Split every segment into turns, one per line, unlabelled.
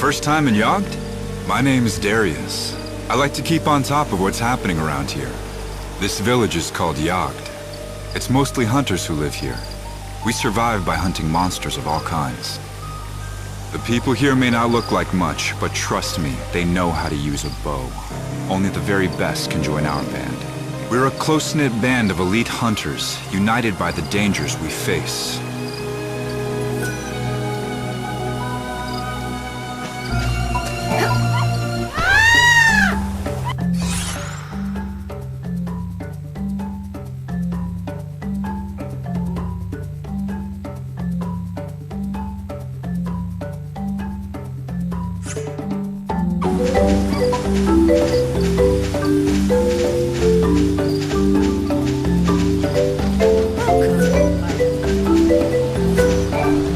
First time in Yogd? My name's Darius. I like to keep on top of what's happening around here. This village is called Yogd. It's mostly hunters who live here. We survive by hunting monsters of all kinds. The people here may not look like much, but trust me, they know how to use a bow. Only the very best can join our band. We're a close-knit band of elite hunters, united by the dangers we face.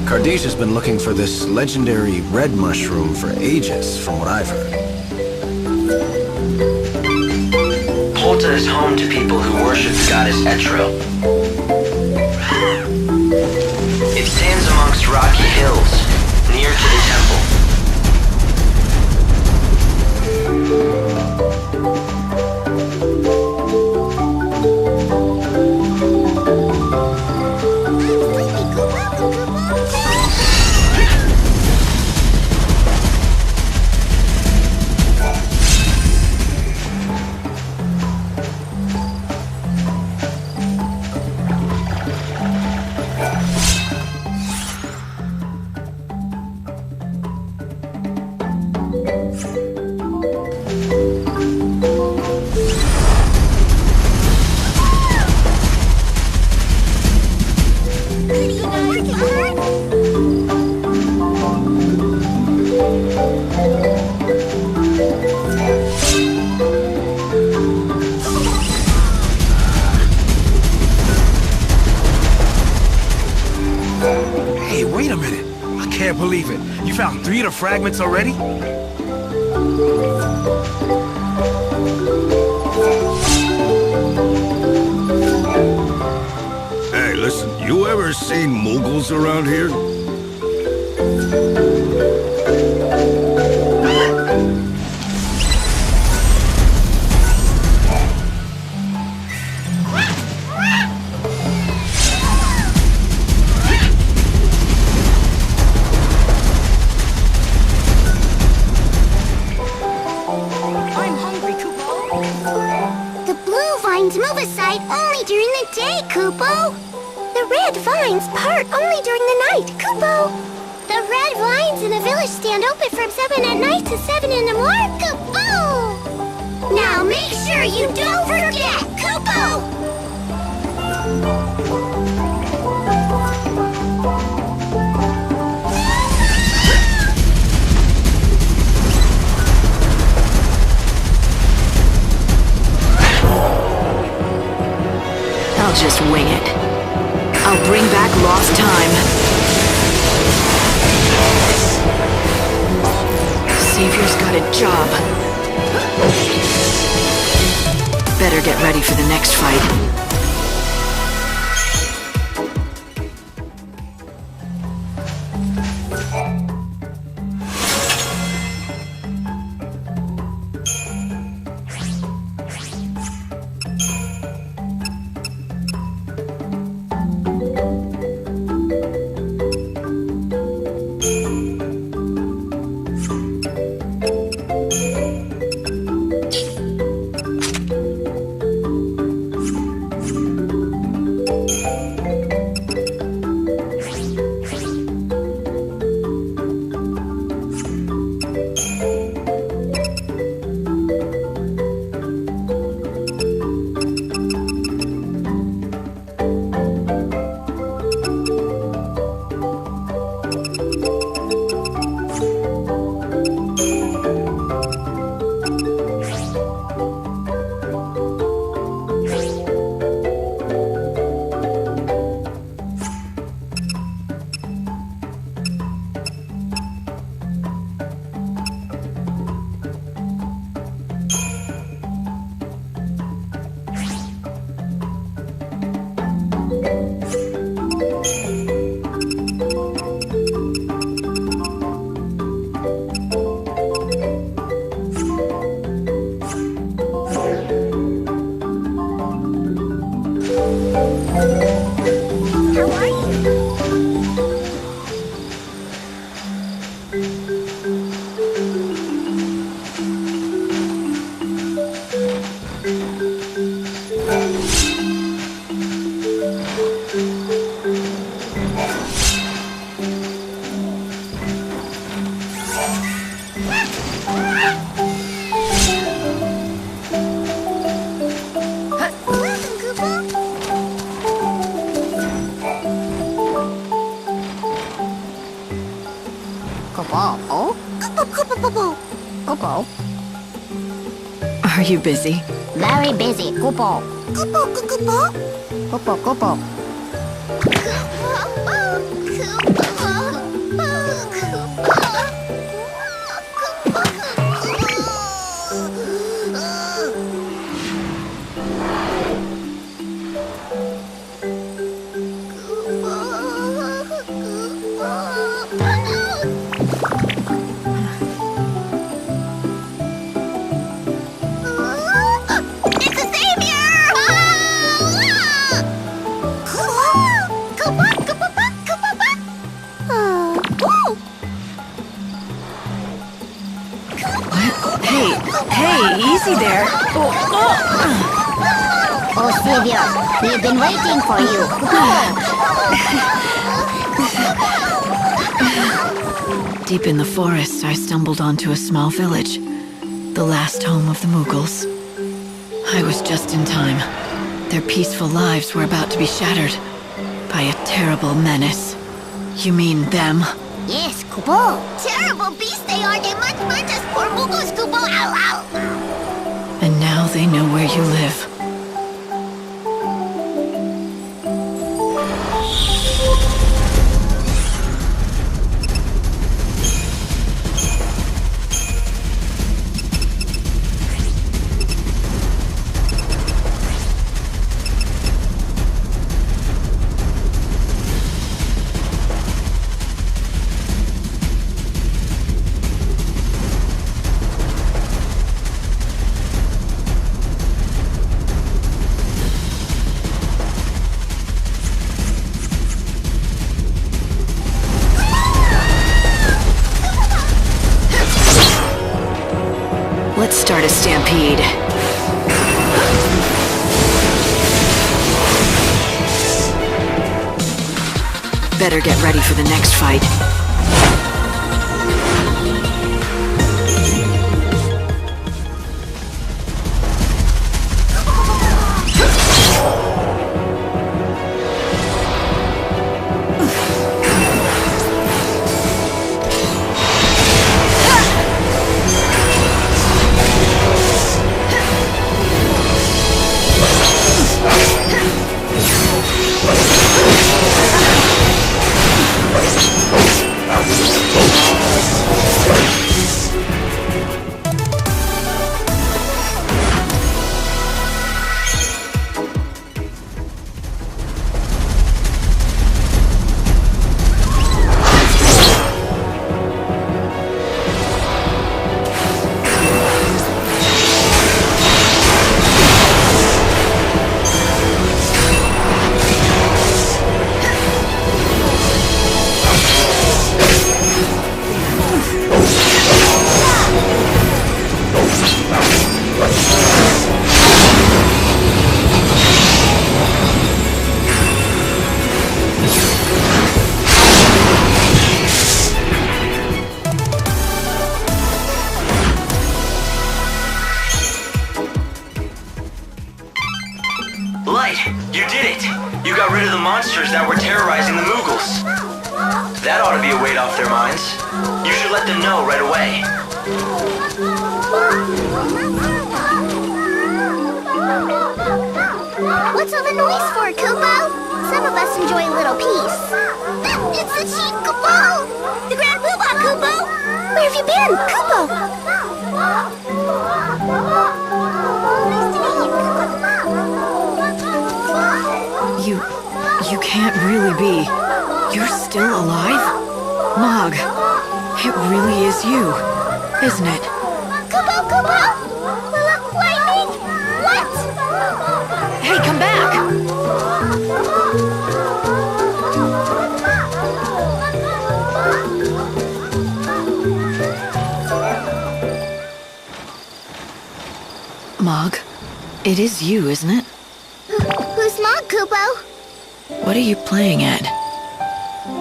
Kardish has been looking for this legendary red mushroom for ages, from what I've heard.
Porta is home to people who worship the goddess Etril. It stands amongst rocky hills, near to the temple.
Hey, wait a minute. I can't believe it. You found 3 of the fragments already?
Hey, listen, you ever seen Mughals around here?
The blue vines move aside only during the day, Kupo. The red vines part only during the night, Kupo. The red vines in the village stand open from 7 at night to 7 in the morning, Kupo. Now make sure you don't forget, Kupo.
I'll just wing it. I'll bring back lost time. Savior's got a job. Better get ready for the next fight.
Kupo.
Are you busy?
Very busy, Kupo. Kupo. Kupo. It's a savior!
Hey, easy there.
Oh, savior, we've been waiting for you.
Deep in the forest, I stumbled onto a small village, the last home of the Mughals. I was just in time. Their peaceful lives were about to be shattered by a terrible menace. You mean them?
Yes, Kupo. Terrible beasts they are. They must hunt us poor Mughals, Kupo. Ow, ow.
And now they know where you live. Let's start a stampede. Better get ready for the next fight.
Light, you did it! You got rid of the monsters that were terrorizing the Mughals. That ought to be a weight off their minds. You should let them know right away.
What's all the noise for, Kupo? Some of us enjoy a little peace. It's the Chief, Kupo! The Grand Poobah, Kupo! Where have you been, Kupo? Nice to meet you,
You can't really be. You're still alive? Mog, it really is you, isn't it?
Kupo! Lightning? What?
Hey, come back! Mog, it is you, isn't it?
Who's Mog, Kupo?
What are you playing at?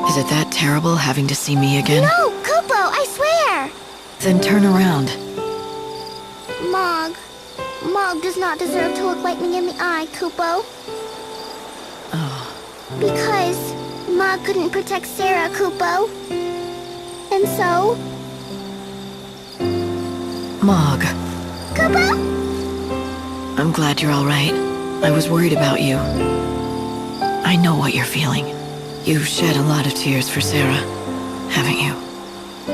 Is it that terrible having to see me again?
No, Kupo, I swear!
Then turn around.
Mog does not deserve to look lightning in the eye, Kupo.
Oh,
Because Mog couldn't protect Sarah, Kupo. And so?
Mog,
Kupo?
I'm glad you're all right. I was worried about you. I know what you're feeling. You've shed a lot of tears for Sarah, haven't you?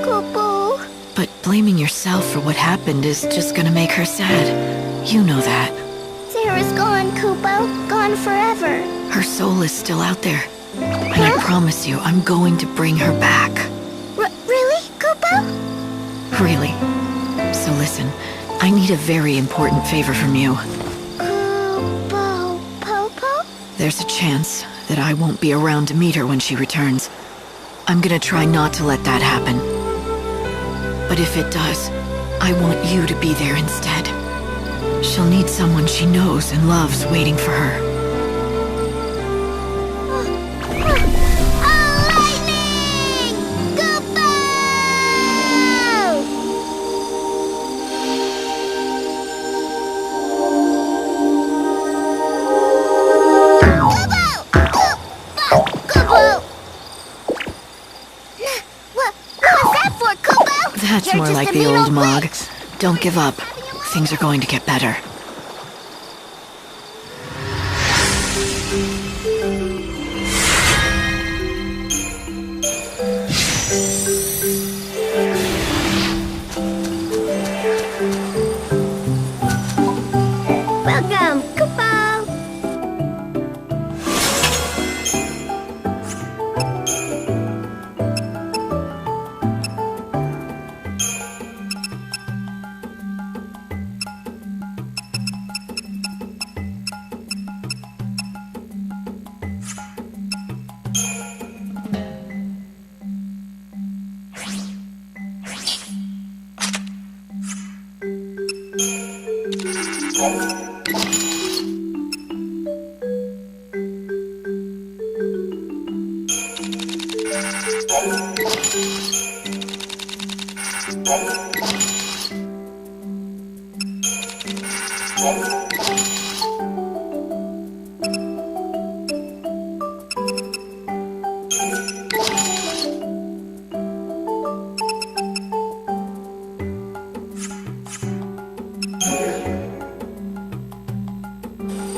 Kupo.
But blaming yourself for what happened is just gonna make her sad. You know that.
Sarah's gone, Kupo. Gone forever.
Her soul is still out there. And I promise you, I'm going to bring her back.
Really, Kupo?
Really. So listen, I need a very important favor from you.
Kupo. Popo?
There's a chance that I won't be around to meet her when she returns. I'm gonna try not to let that happen. But if it does, I want you to be there instead. She'll need someone she knows and loves waiting for her.
Lightning! Kupo! Kupo! What was that for, Kupo?
That's
You're
more
just
like
a
the
mean
old Mog.
witch.
Don't give up. Things are going to get better.
Welcome, Kupo!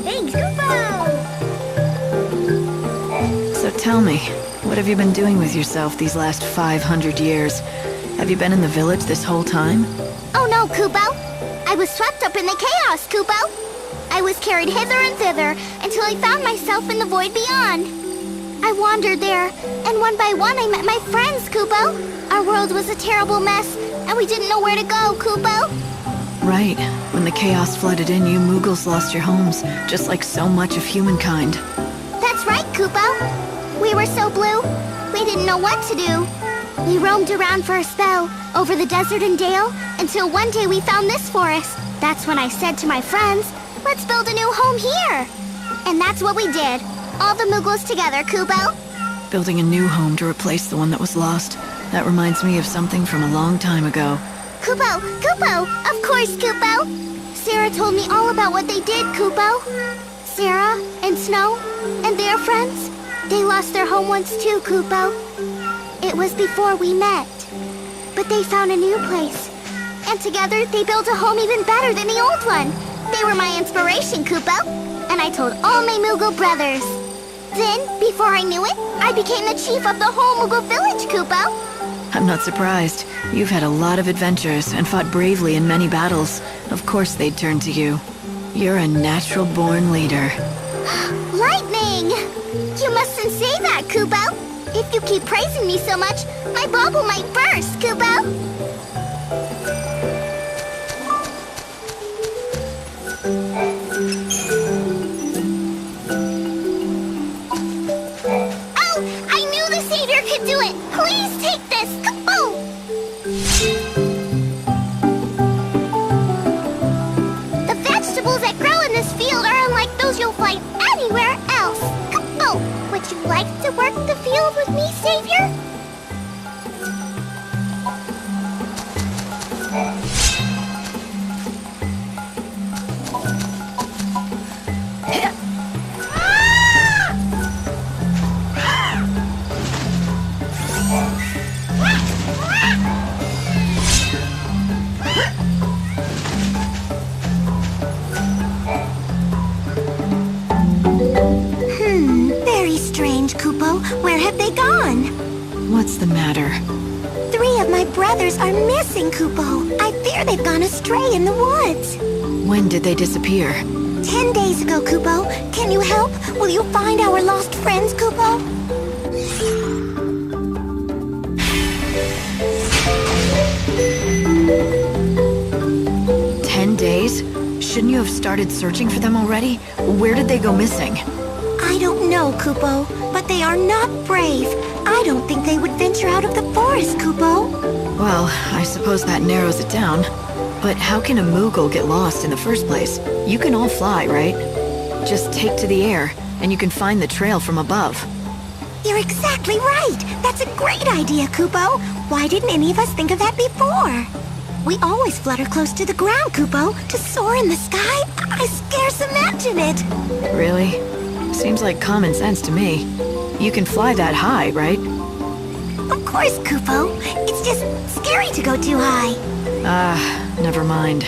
Thanks, Kupo!
So tell me, what have you been doing with yourself these last 500 years? Have you been in the village this whole time?
Oh no, Kupo! I was swept up in the chaos, Kupo! I was carried hither and thither until I found myself in the void beyond. I wandered there, and one by one I met my friends, Kupo. Our world was a terrible mess, and we didn't know where to go, Kupo.
Right. When the chaos flooded in, you Moogles lost your homes, just like so much of humankind.
That's right, Kupo. We were so blue, we didn't know what to do. We roamed around for a spell, over the desert and dale, until one day we found this forest. That's when I said to my friends, let's build a new home here. And that's what we did. All the Moogles together, Kupo.
Building a new home to replace the one that was lost. That reminds me of something from a long time ago.
Kupo! Kupo! Of course, Kupo! Sarah told me all about what they did, Kupo. Sarah and Snow and their friends, they lost their home once too, Kupo. It was before we met. But they found a new place. And together, they built a home even better than the old one. They were my inspiration, Kupo. And I told all my Moogle brothers. Then, before I knew it, I became the chief of the whole Moogle village, Kupo.
I'm not surprised. You've had a lot of adventures and fought bravely in many battles. Of course they'd turn to you. You're a natural-born leader.
Lightning! You mustn't say that, Kupo. If you keep praising me so much, my bubble might burst, Kupo. Oh! I knew the Savior could do it! Please take this! Kupo! The vegetables that grow in this field are unlike those you'll find anywhere else. Kupo, would you like to work the field with me, Savior?
What's the matter?
3 of my brothers are missing, Kupo. I fear they've gone astray in the woods.
When did they disappear?
10 days ago, Kupo. Can you help? Will you find our lost friends, Kupo?
10 days? Shouldn't you have started searching for them already? Where did they go missing?
I don't know, Kupo, but they are not brave. I don't think they would venture out of the forest, Kupo.
Well, I suppose that narrows it down. But how can a Moogle get lost in the first place? You can all fly, right? Just take to the air, and you can find the trail from above.
You're exactly right. That's a great idea, Kupo. Why didn't any of us think of that before? We always flutter close to the ground, Kupo. To soar in the sky? I scarce imagine it.
Really? Seems like common sense to me. You can fly that high, right?
Of course, Kupo. It's just scary to go too high.
Never mind.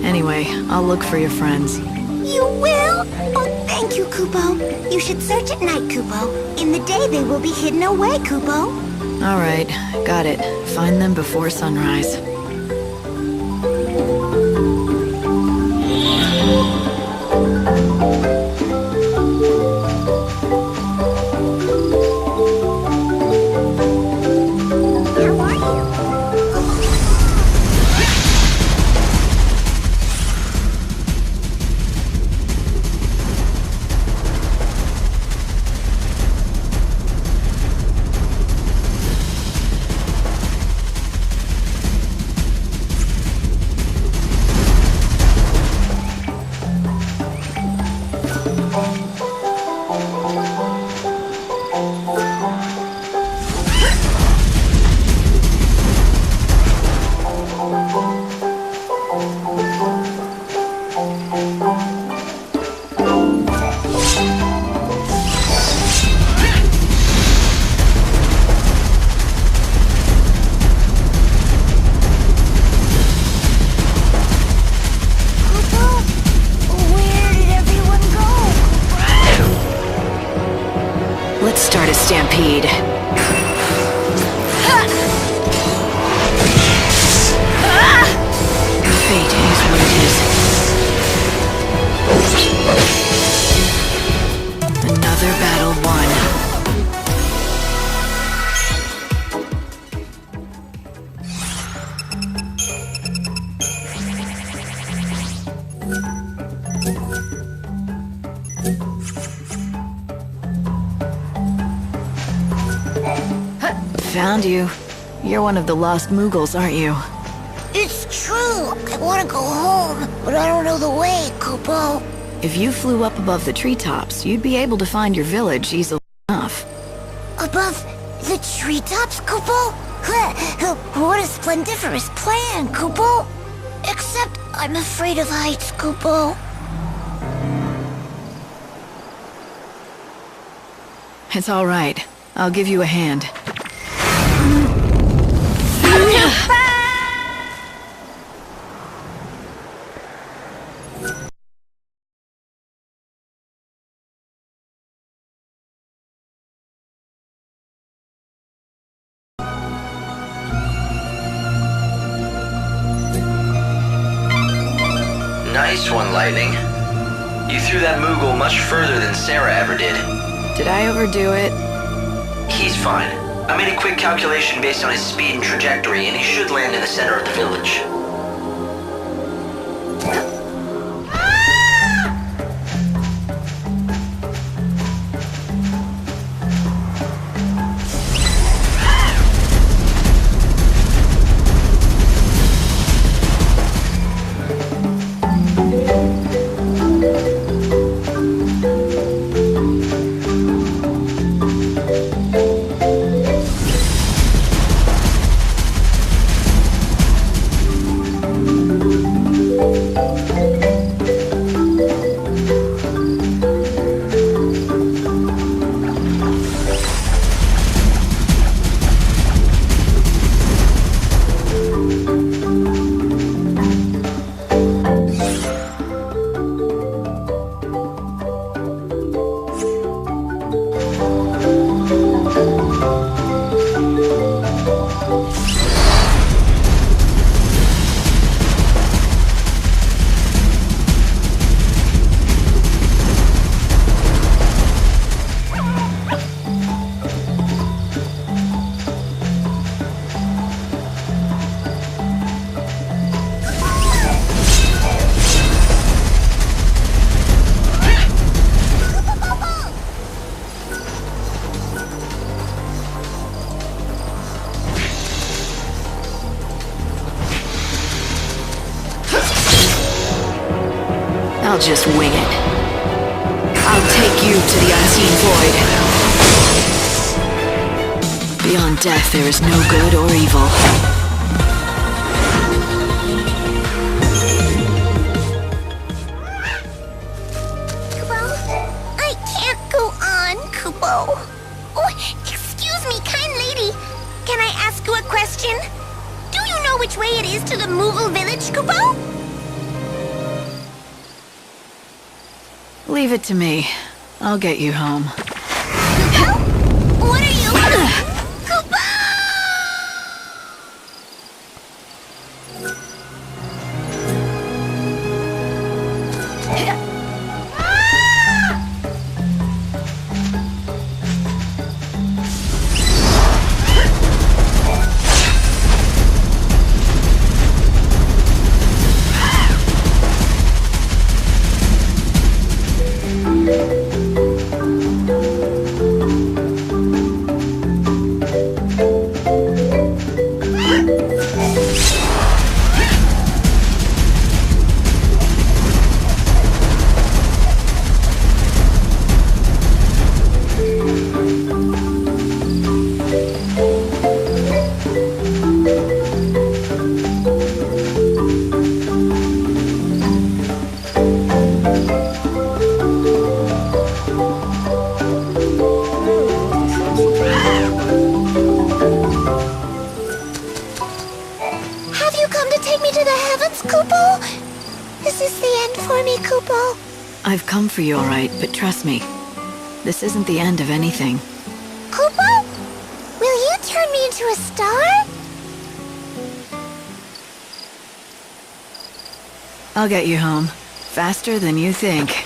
Anyway, I'll look for your friends.
You will? Oh, thank you, Kupo. You should search at night, Kupo. In the day, they will be hidden away, Kupo.
All right, got it. Find them before sunrise.
Where are you?
Let's start a stampede. Fate is what it is. Another battle won. Found you. You're one of the lost Moogles, aren't you?
It's true. I want to go home, but I don't know the way, Kupo.
If you flew up above the treetops, you'd be able to find your village easily enough.
Above the treetops, Kupo? What a splendiferous plan, Kupo. Except I'm afraid of heights, Kupo.
It's all right. I'll give you a hand.
Nice one, Lightning. You threw that Moogle much further than Sarah ever did.
Did I overdo it?
He's fine. I made a quick calculation based on his speed and trajectory, and he should land in the center of the village.
I'll just wing it. I'll take you to the unseen void. Beyond death, there is no good or evil.
I can't go on, Kupo. Oh, excuse me, kind lady. Can I ask you a question? Do you know which way it is to the Moogle village, Kupo?
Leave it to me. I'll get you home.
Kupo? What are you... Kupo! Have you come to take me to the heavens, Kupo? Is this the end for me, Kupo?
I've come for you, all right, but trust me. This isn't the end of anything.
Kupo? Will you turn me into a star?
I'll get you home. Faster than you think.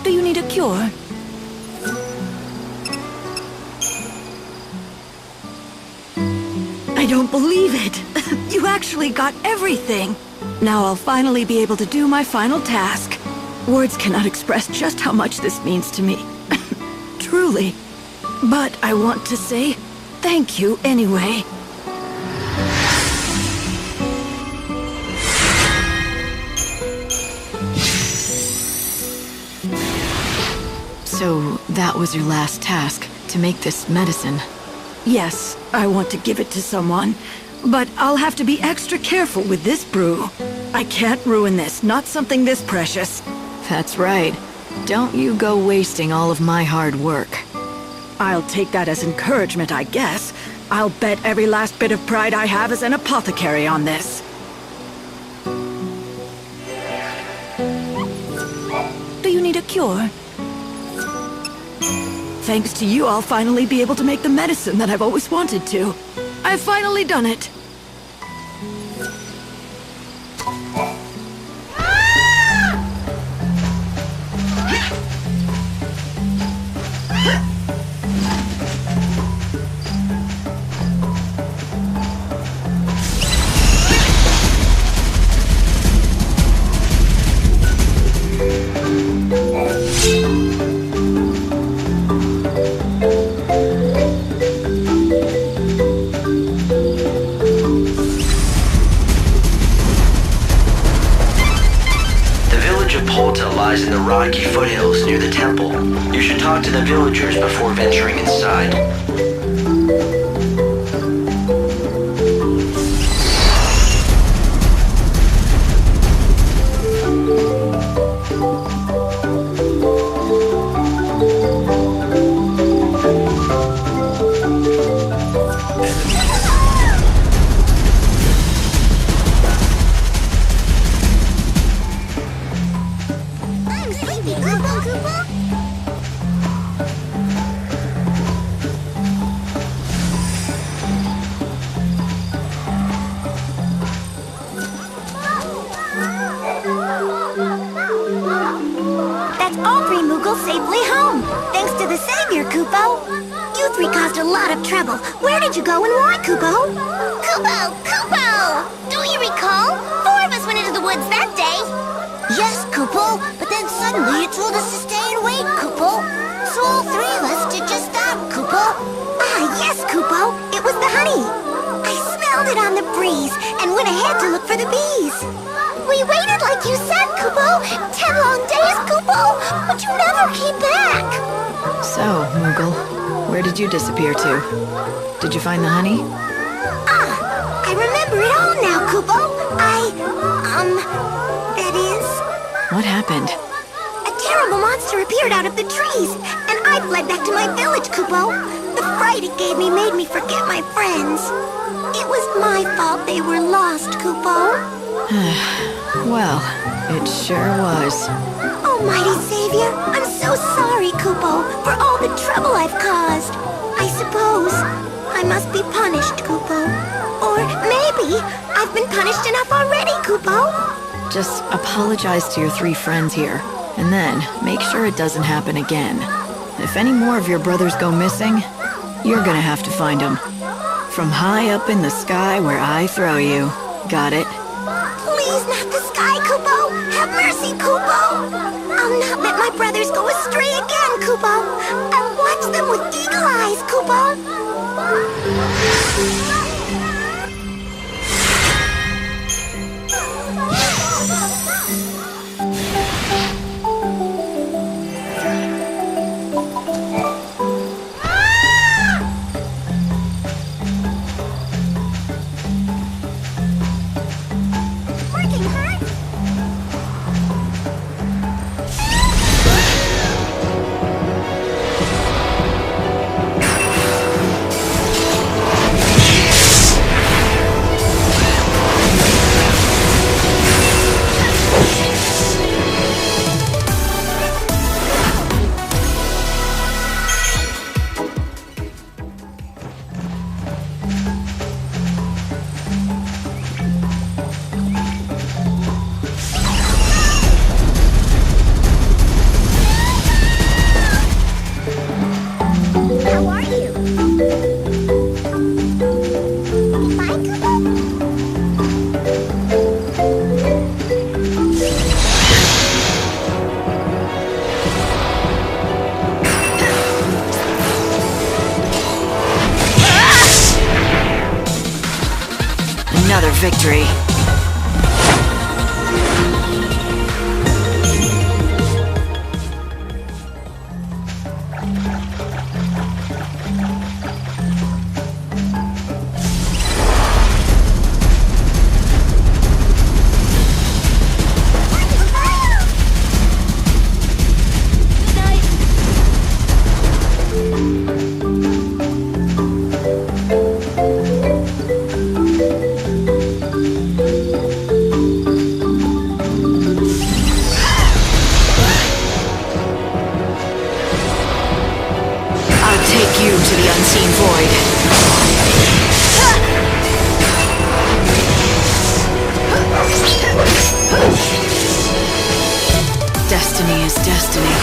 Do you need a cure? I don't believe it! You actually got everything! Now I'll finally be able to do my final task. Words cannot express just how much this means to me. Truly. But I want to say thank you anyway.
So, that was your last task, to make this medicine.
Yes, I want to give it to someone. But I'll have to be extra careful with this brew. I can't ruin this, not something this precious.
That's right. Don't you go wasting all of my hard work.
I'll take that as encouragement, I guess. I'll bet every last bit of pride I have as an apothecary on this. Do you need a cure? Thanks to you, I'll finally be able to make the medicine that I've always wanted to. I've finally done it.
Lies in the rocky foothills near the temple. You should talk to the villagers before venturing inside.
That's all three Moogles safely home, thanks to the Savior, Kupo. You three caused a lot of trouble. Where did you go and why, Kupo? Kupo! Kupo! Do you recall? 4 of us went into the woods that day. Yes, Kupo. Kupo, but then suddenly it told us to stay and wait, Kupo. So all three of us did just that, Kupo. Ah, yes, Kupo. It was the honey. I smelled it on the breeze and went ahead to look for the bees. We waited like you said, Kupo. 10 long days, Kupo, but you never came back.
So, Moogle, where did you disappear to? Did you find the honey?
I remember it all now, Kupo. That is...
What happened?
A terrible monster appeared out of the trees, and I fled back to my village, Kupo. The fright it gave me made me forget my friends. It was my fault they were lost, Kupo.
Well, it sure was.
Almighty Savior, I'm so sorry, Kupo, for all the trouble I've caused. I suppose I must be punished, Kupo. Or maybe I've been punished enough already, Kupo.
Just apologize to your 3 friends here, and then make sure it doesn't happen again. If any more of your brothers go missing, you're gonna have to find them. From high up in the sky where I throw you. Got it?
Please not the sky, Kupo! Have mercy, Kupo! I'll not let my brothers go astray again, Kupo! I'll watch them with eagle eyes, Kupo! Working hard? How are you? Fine, Kupo?
Another victory. Take you to the unseen void. Destiny is destiny.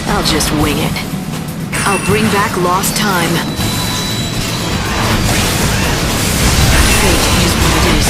I'll just wing it. I'll bring back lost time. Fate is what it is.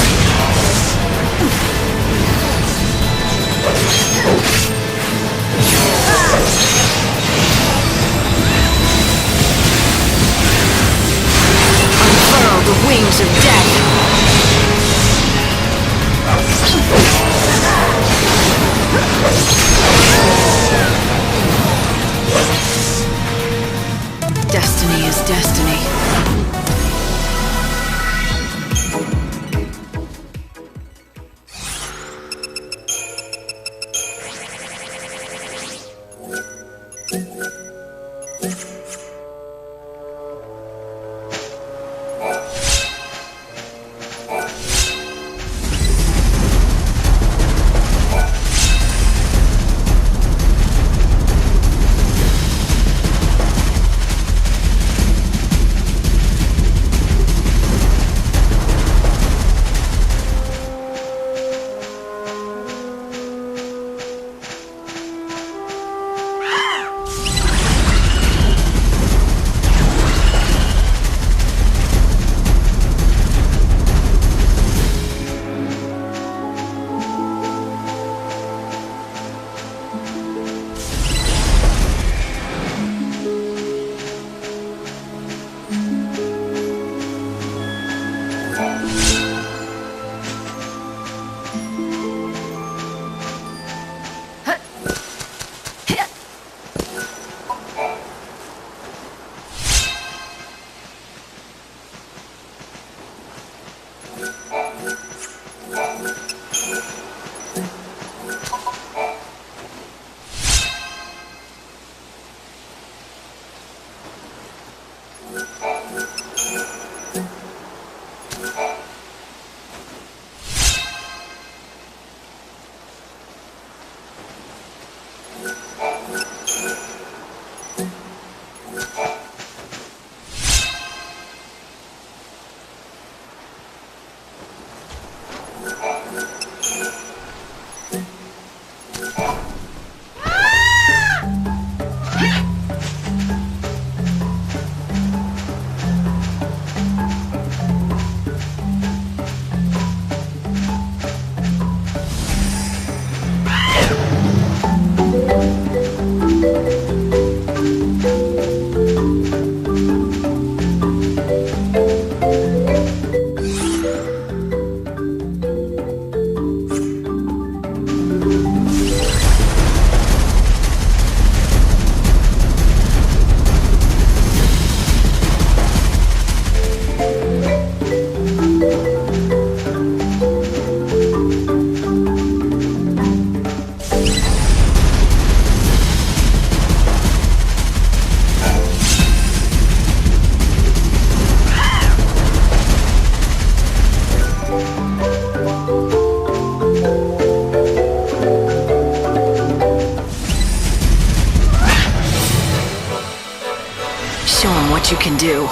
Show 'em what you can do.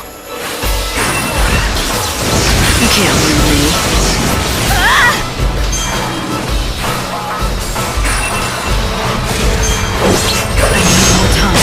You can't lose me. I need more time.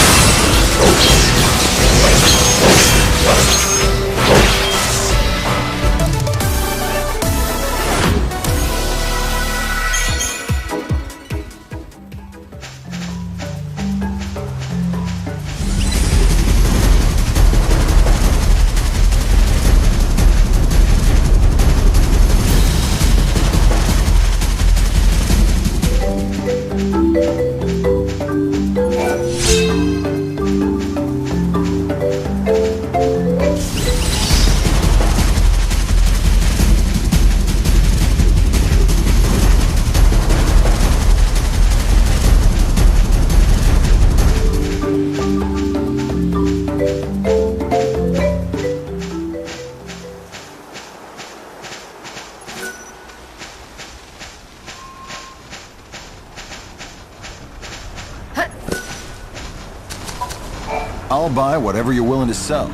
I'll buy whatever you're willing to sell.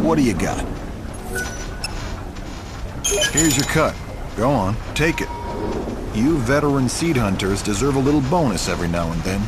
What do you got? Here's your cut. Go on, take it. You veteran seed hunters deserve a little bonus every now and then.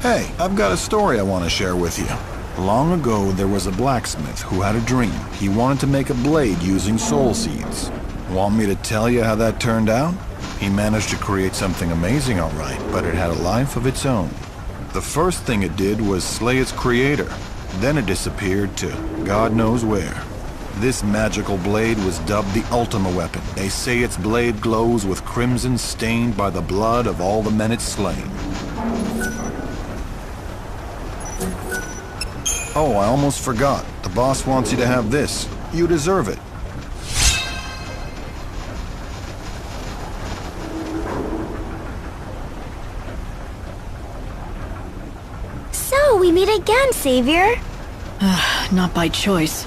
Hey, I've got a story I want to share with you. Long ago, there was a blacksmith who had a dream. He wanted to make a blade using soul seeds. Want me to tell you how that turned out? He managed to create something amazing, all right, but it had a life of its own. The first thing it did was slay its creator. Then it disappeared to God knows where. This magical blade was dubbed the Ultima weapon. They say its blade glows with crimson stained by the blood of all the men it's slain. Oh, I almost forgot. The boss wants you to have this. You deserve it.
So, we meet again, Savior.
Not by choice.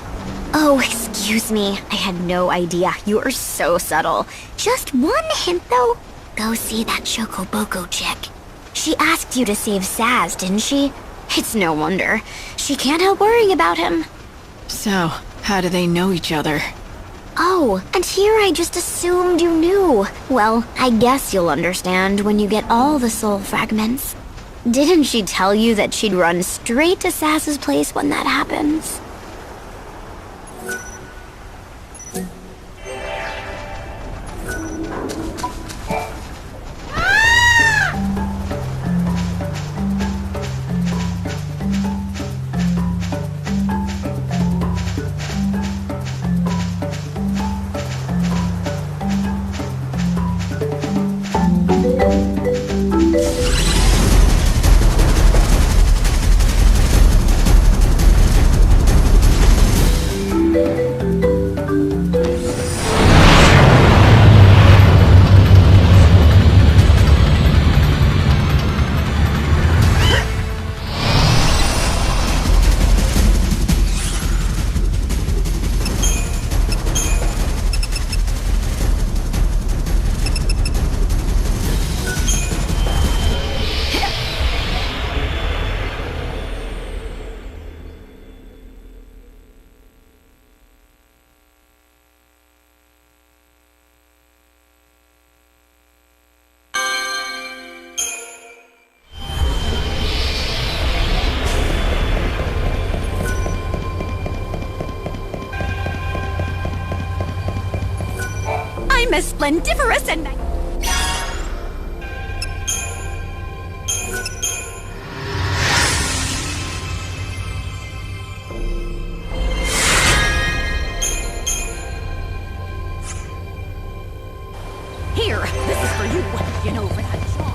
Oh, excuse me. I had no idea. You are so subtle. Just one hint, though. Go see that Chocoboco chick. She asked you to save Saz, didn't she? It's no wonder. She can't help worrying about him.
So, how do they know each other?
Oh, and here I just assumed you knew. Well, I guess you'll understand when you get all the soul fragments. Didn't she tell you that she'd run straight to Saz's place when that happens?
as splendiferous and... Here, this is for you, you know, for that job.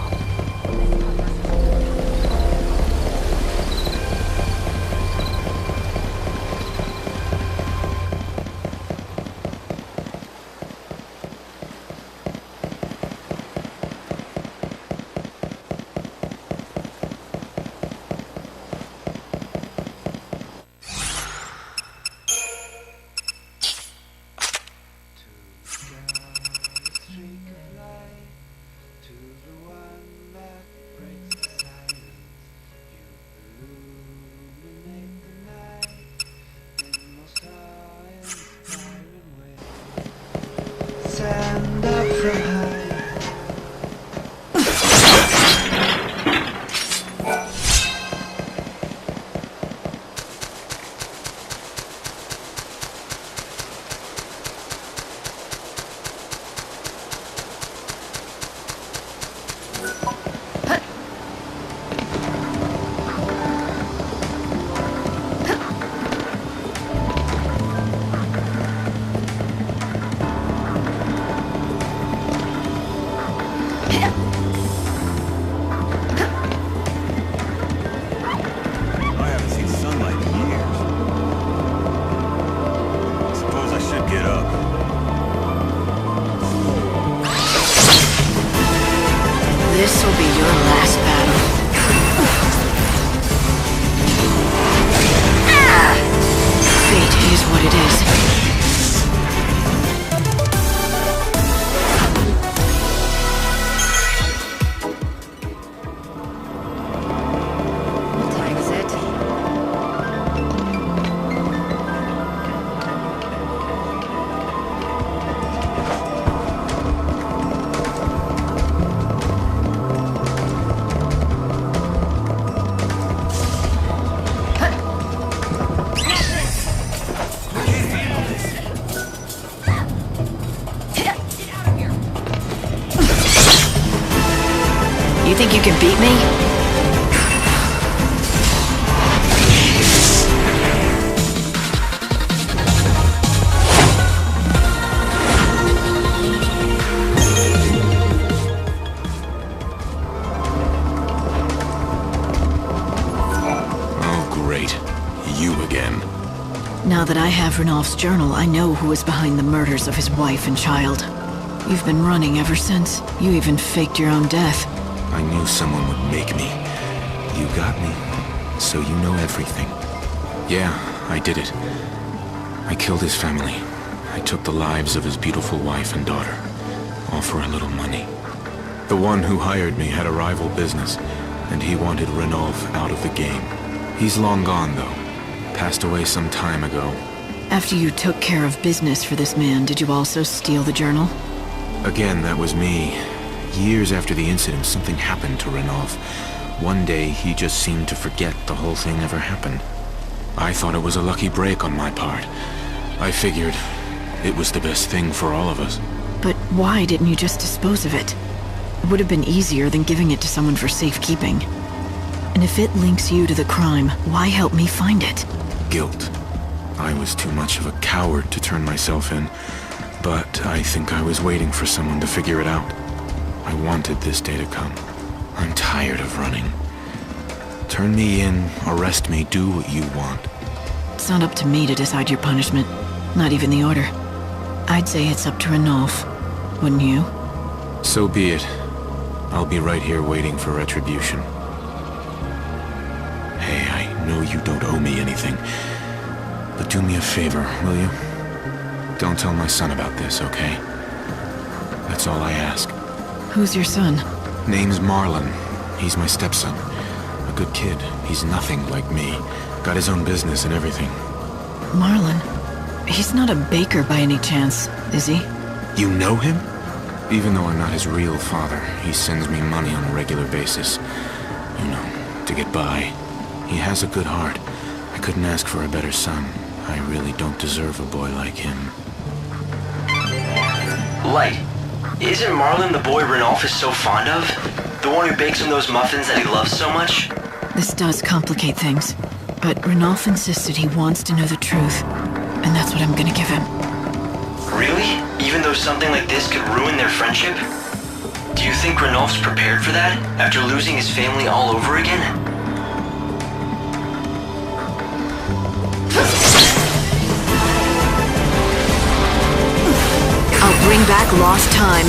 This will be your last battle. Fate is what it is.
What time is it?
You think you can beat me?
Oh, great. You again.
Now that I have Ranulph's journal, I know who is behind the murders of his wife and child. You've been running ever since. You even faked your own death.
I knew someone would make me. You got me. So you know everything. Yeah, I did it. I killed his family. I took the lives of his beautiful wife and daughter. All for a little money. The one who hired me had a rival business, and he wanted Ranulph out of the game. He's long gone, though. Passed away some time ago.
After you took care of business for this man, did you also steal the journal?
Again, that was me. Years after the incident, something happened to Ranulph. One day, he just seemed to forget the whole thing ever happened. I thought it was a lucky break on my part. I figured it was the best thing for all of us.
But why didn't you just dispose of it? It would have been easier than giving it to someone for safekeeping. And if it links you to the crime, why help me find it?
Guilt. I was too much of a coward to turn myself in, but I think I was waiting for someone to figure it out. I wanted this day to come. I'm tired of running. Turn me in, arrest me, do what you want.
It's not up to me to decide your punishment. Not even the Order. I'd say it's up to Ranulph. Wouldn't you?
So be it. I'll be right here waiting for retribution. Hey, I know you don't owe me anything, but do me a favor, will you? Don't tell my son about this, okay? That's all I ask.
Who's your son?
Name's Marlon. He's my stepson. A good kid. He's nothing like me. Got his own business and everything.
Marlon? He's not a baker by any chance, is he?
You know him? Even though I'm not his real father, he sends me money on a regular basis. You know, to get by. He has a good heart. I couldn't ask for a better son. I really don't deserve a boy like him.
Light, isn't Marlon the boy Ranulph is so fond of? The one who bakes him those muffins that he loves so much?
This does complicate things, but Ranulph insisted he wants to know the truth, and that's what I'm gonna give him.
Really? Even though something like this could ruin their friendship? Do you think Ranulph's prepared for that, after losing his family all over again?
I'll bring back lost time.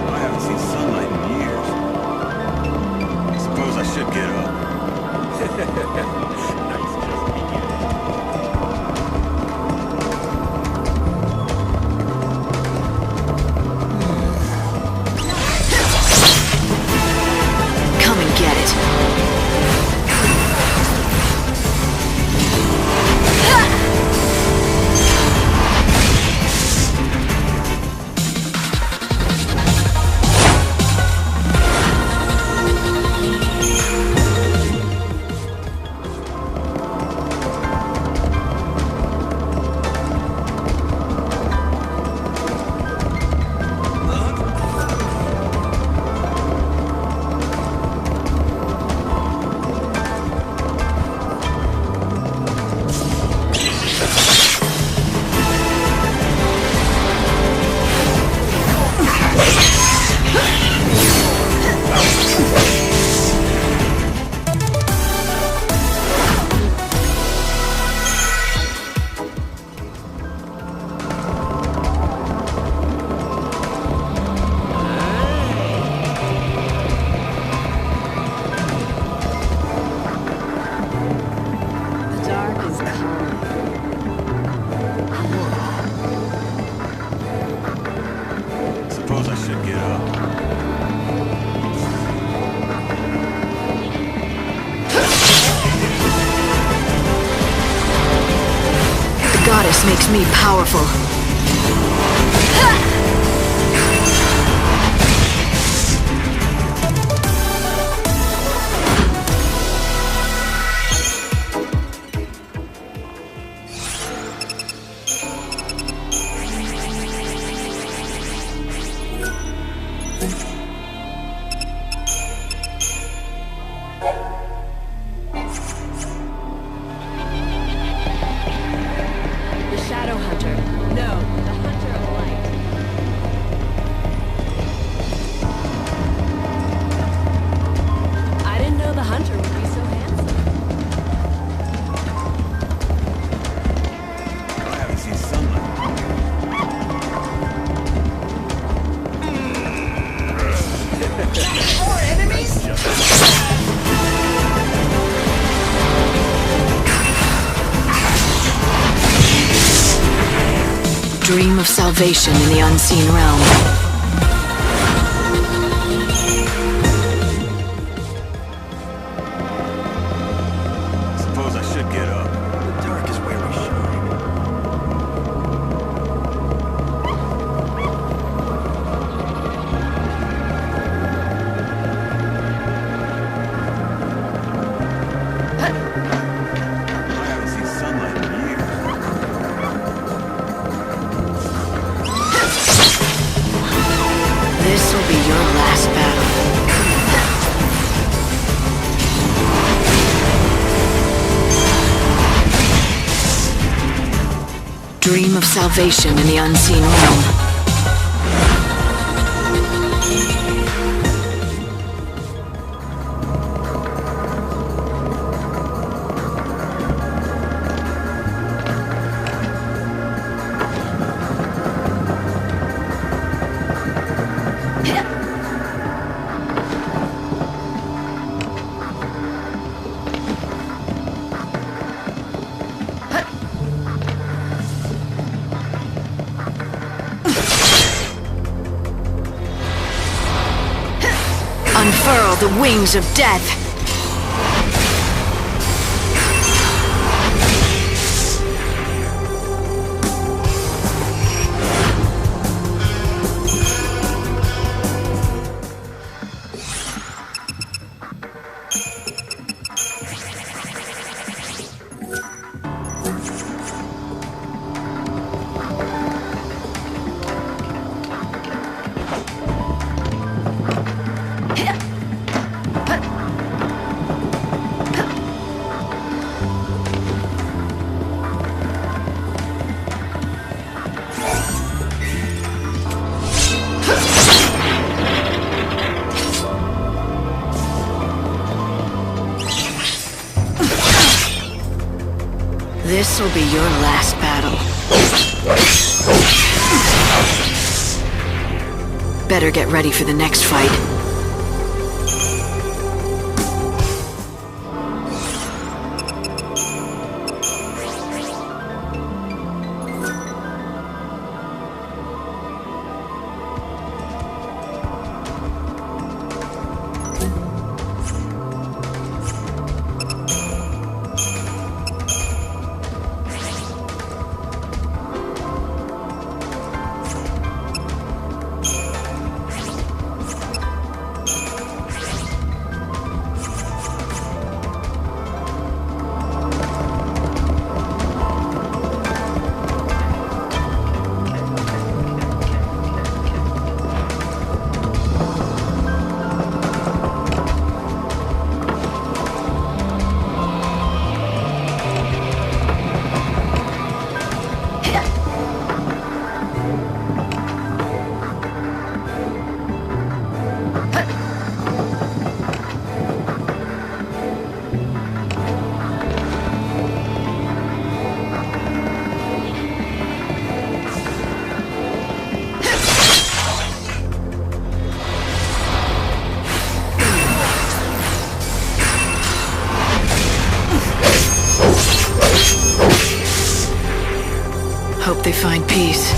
I haven't seen sunlight in years. I suppose I should get up.
Come and get it.
Suppose I should get up.
The goddess makes me powerful.
The Shadow Hunter. No, the Hunter of Light. I didn't know the Hunter would be so handsome.
I haven't seen sunlight.
More enemies?
Dream of salvation in the unseen realm.
Suppose I should get up. The dark is where we shine. I haven't seen sunlight in years.
This will be your last battle. Dream of salvation in the unseen realm.
the wings of death. This'll be your last battle. Better get ready for the next fight. Hope they find peace.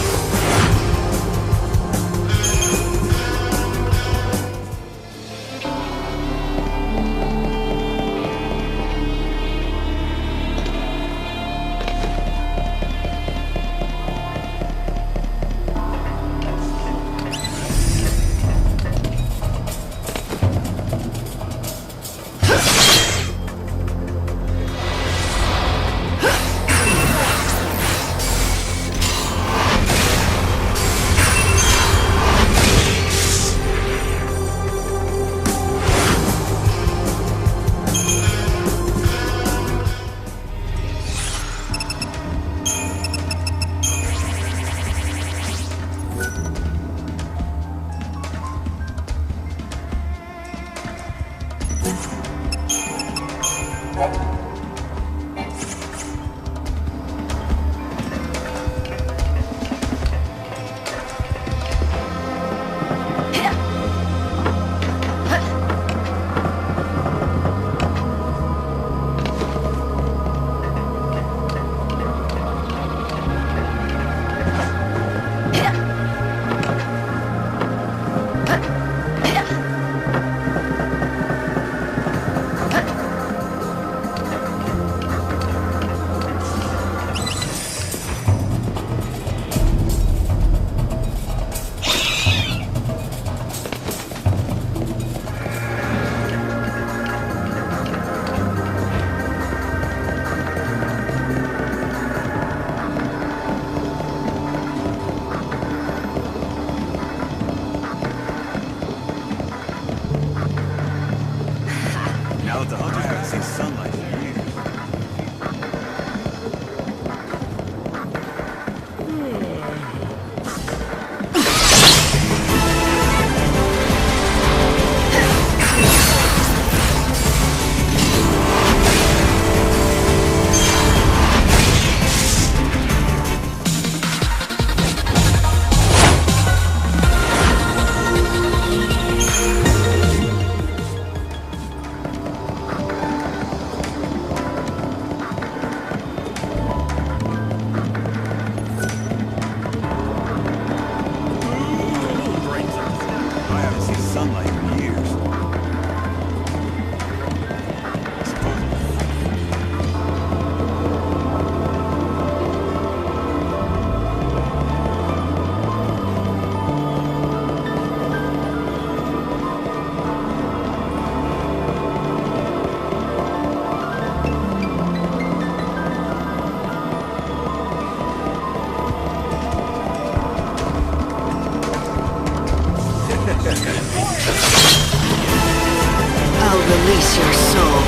release your soul.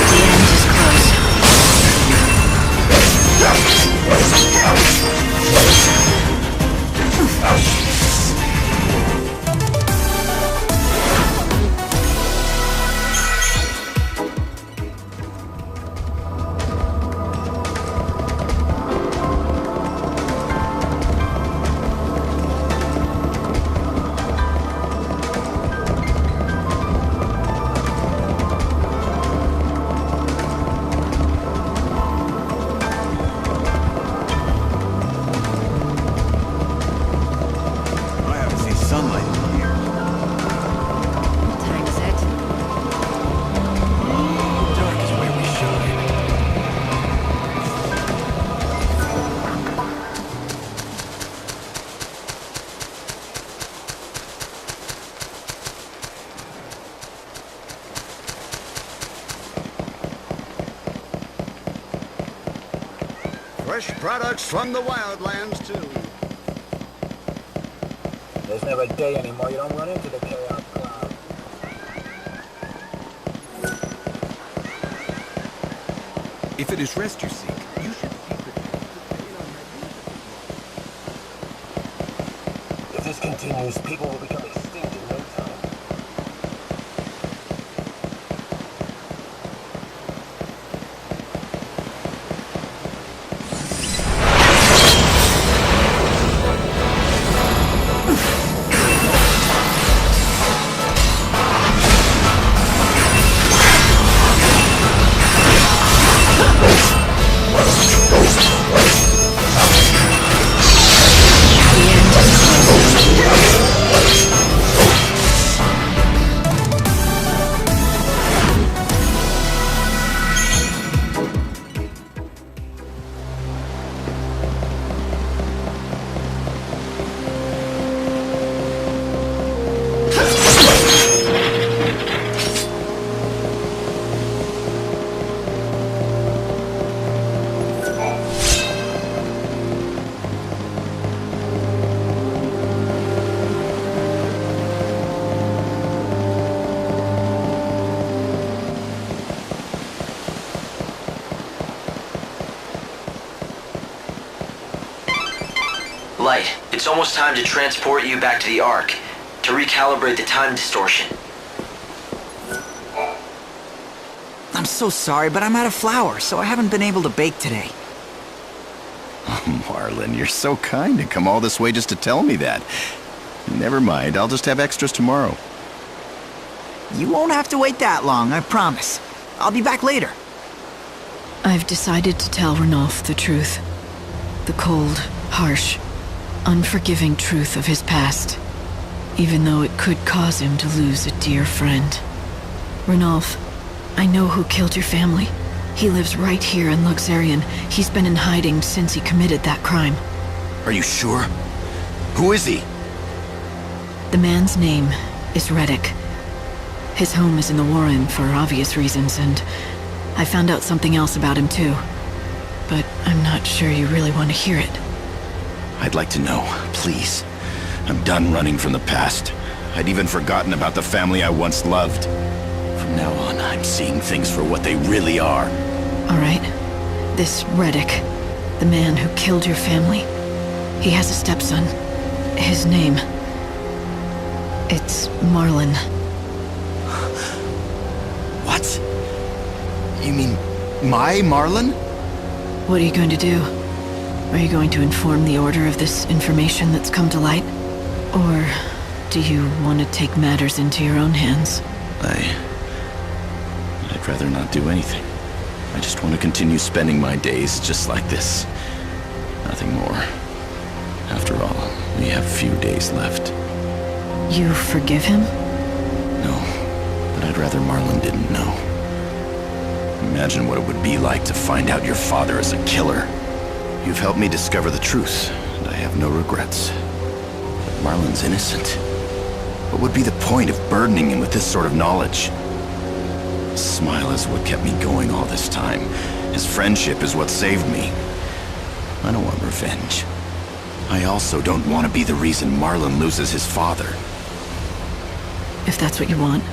The end is close.
I haven't seen sunlight in years.
What time is it?
Dark is where we shine.
Fresh products from the wildlands, too.
There's never a day anymore you don't run into the Chaos Cloud.
If it is rest you seek, you should seek it.
If this continues, people will become extinct in no time.
Light, it's almost time to transport you back to the Ark, to recalibrate the time distortion.
I'm so sorry, but I'm out of flour, so I haven't been able to bake today.
Oh, Marlon, you're so kind to come all this way just to tell me that. Never mind, I'll just have extras tomorrow.
You won't have to wait that long, I promise. I'll be back later.
I've decided to tell Ranulf the truth. The cold, harsh, unforgiving truth of his past. Even though it could cause him to lose a dear friend. Ranulf, I know who killed your family. He lives right here in Luxarian. He's been in hiding since he committed that crime.
Are you sure? Who is he?
The man's name is Reddick. His home is in the Warren for obvious reasons, and I found out something else about him too. But I'm not sure you really want to hear it.
I'd like to know, please. I'm done running from the past. I'd even forgotten about the family I once loved. From now on, I'm seeing things for what they really are.
All right. This Reddick, the man who killed your family, he has a stepson. His name... it's Marlon.
What? You mean my Marlon?
What are you going to do? Are you going to inform the Order of this information that's come to light? Or do you want to take matters into your own hands?
I'd rather not do anything. I just want to continue spending my days just like this. Nothing more. After all, we have few days left.
You forgive him?
No, but I'd rather Marlon didn't know. Imagine what it would be like to find out your father is a killer. You've helped me discover the truth, and I have no regrets. But Marlon's innocent. What would be the point of burdening him with this sort of knowledge? His smile is what kept me going all this time. His friendship is what saved me. I don't want revenge. I also don't want to be the reason Marlon loses his father.
If that's what you want,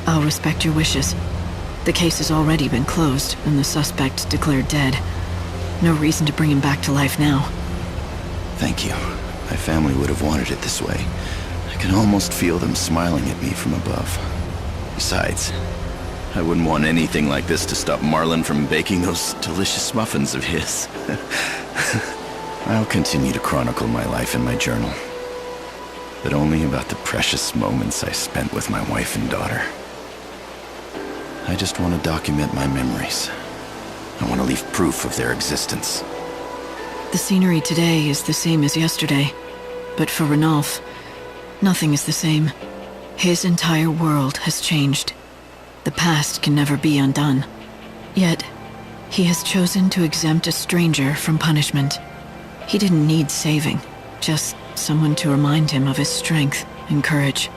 I'll respect your wishes. The case has already been closed, and the suspect declared dead. No reason to bring him back to life now.
Thank you. My family would have wanted it this way. I can almost feel them smiling at me from above. Besides, I wouldn't want anything like this to stop Marlon from baking those delicious muffins of his. I'll continue to chronicle my life in my journal, but only about the precious moments I spent with my wife and daughter. I just want to document my memories. I want to leave proof of their existence.
The scenery today is the same as yesterday, but for Ranulph, nothing is the same. His entire world has changed. The past can never be undone. Yet, he has chosen to exempt a stranger from punishment. He didn't need saving, just someone to remind him of his strength and courage.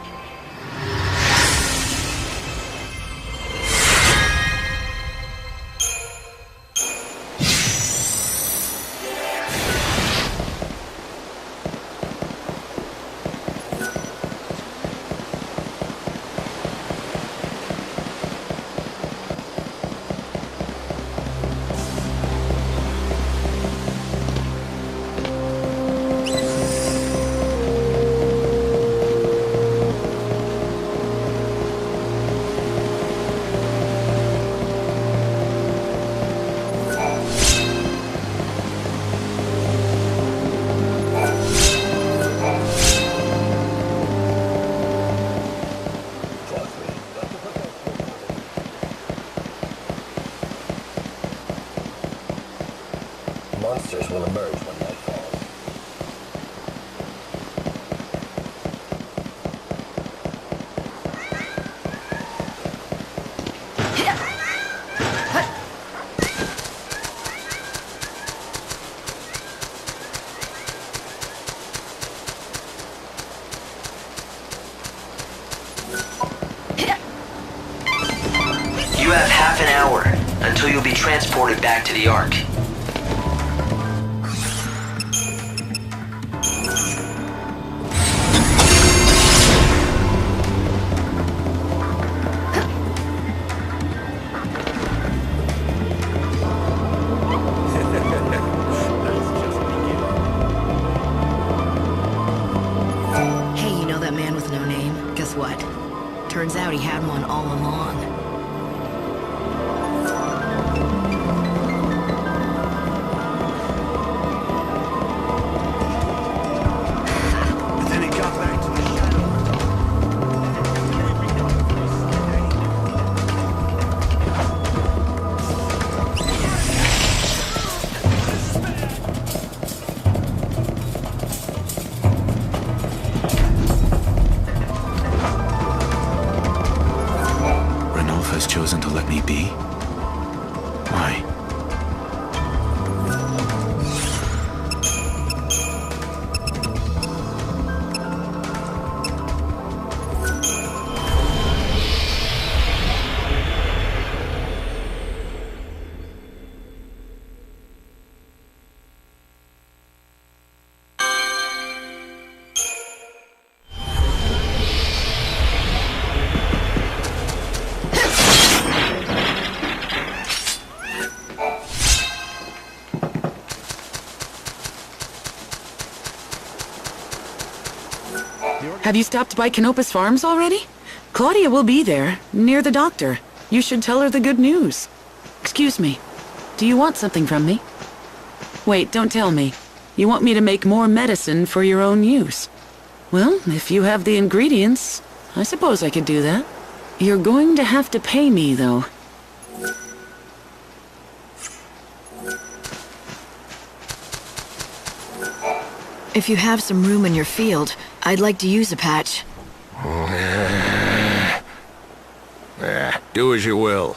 Monsters will emerge when night falls.
You have half an hour until you'll be transported back to the Ark.
Hey, you know that man with no name? Guess what? Turns out he had one all along.
Then he got back to the shadow.
Ranulph has chosen to let me be? Why?
Have you stopped by Canopus Farms already? Claudia will be there, near the doctor. You should tell her the good news. Excuse me. Do you want something from me? Wait, don't tell me. You want me to make more medicine for your own use? Well, if you have the ingredients, I suppose I could do that. You're going to have to pay me, though.
If you have some room in your field, I'd like to use a patch.
Do as you will.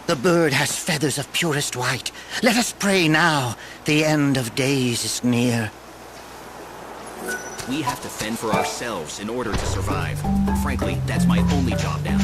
The bird has feathers of purest white. Let us pray now. The end of days is near.
We have to fend for ourselves in order to survive. Frankly, that's my only job now.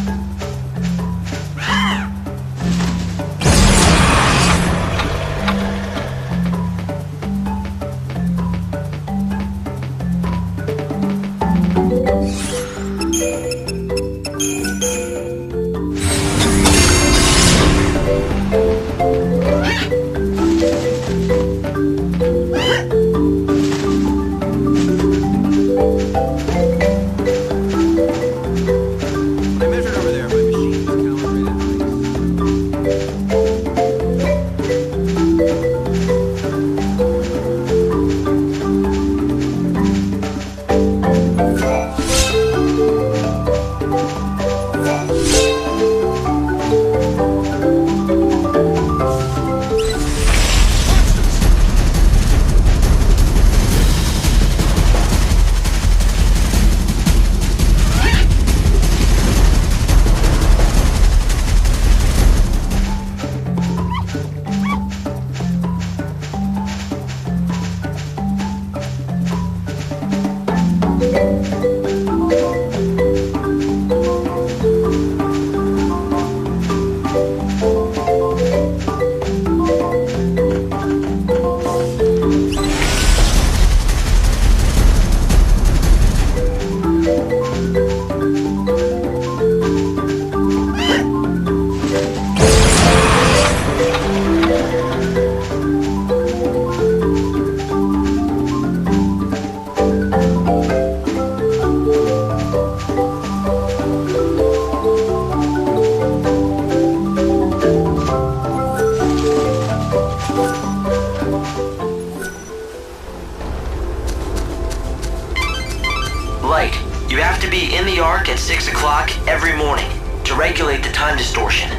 Light, you have to be in the Ark at 6 o'clock every morning to regulate the time distortion.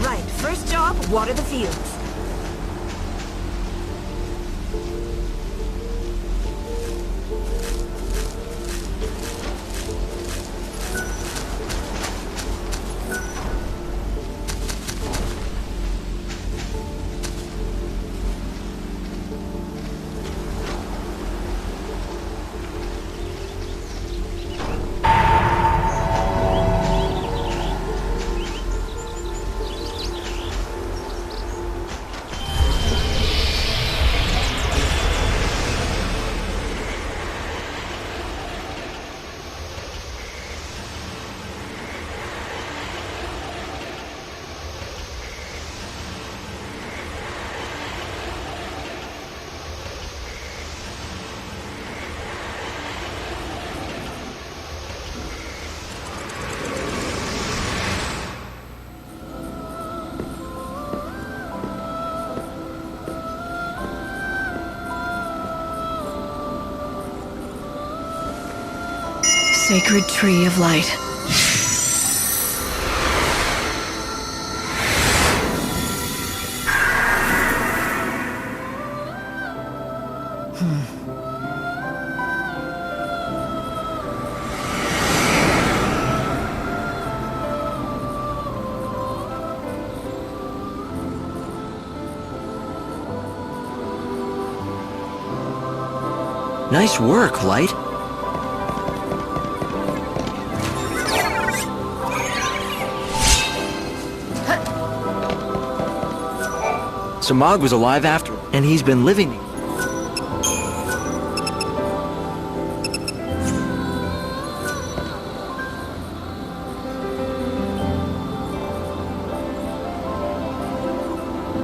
Right, first job, water the fields.
Sacred Tree of Light.
Nice work, Light. So Mog was alive after, and he's been living.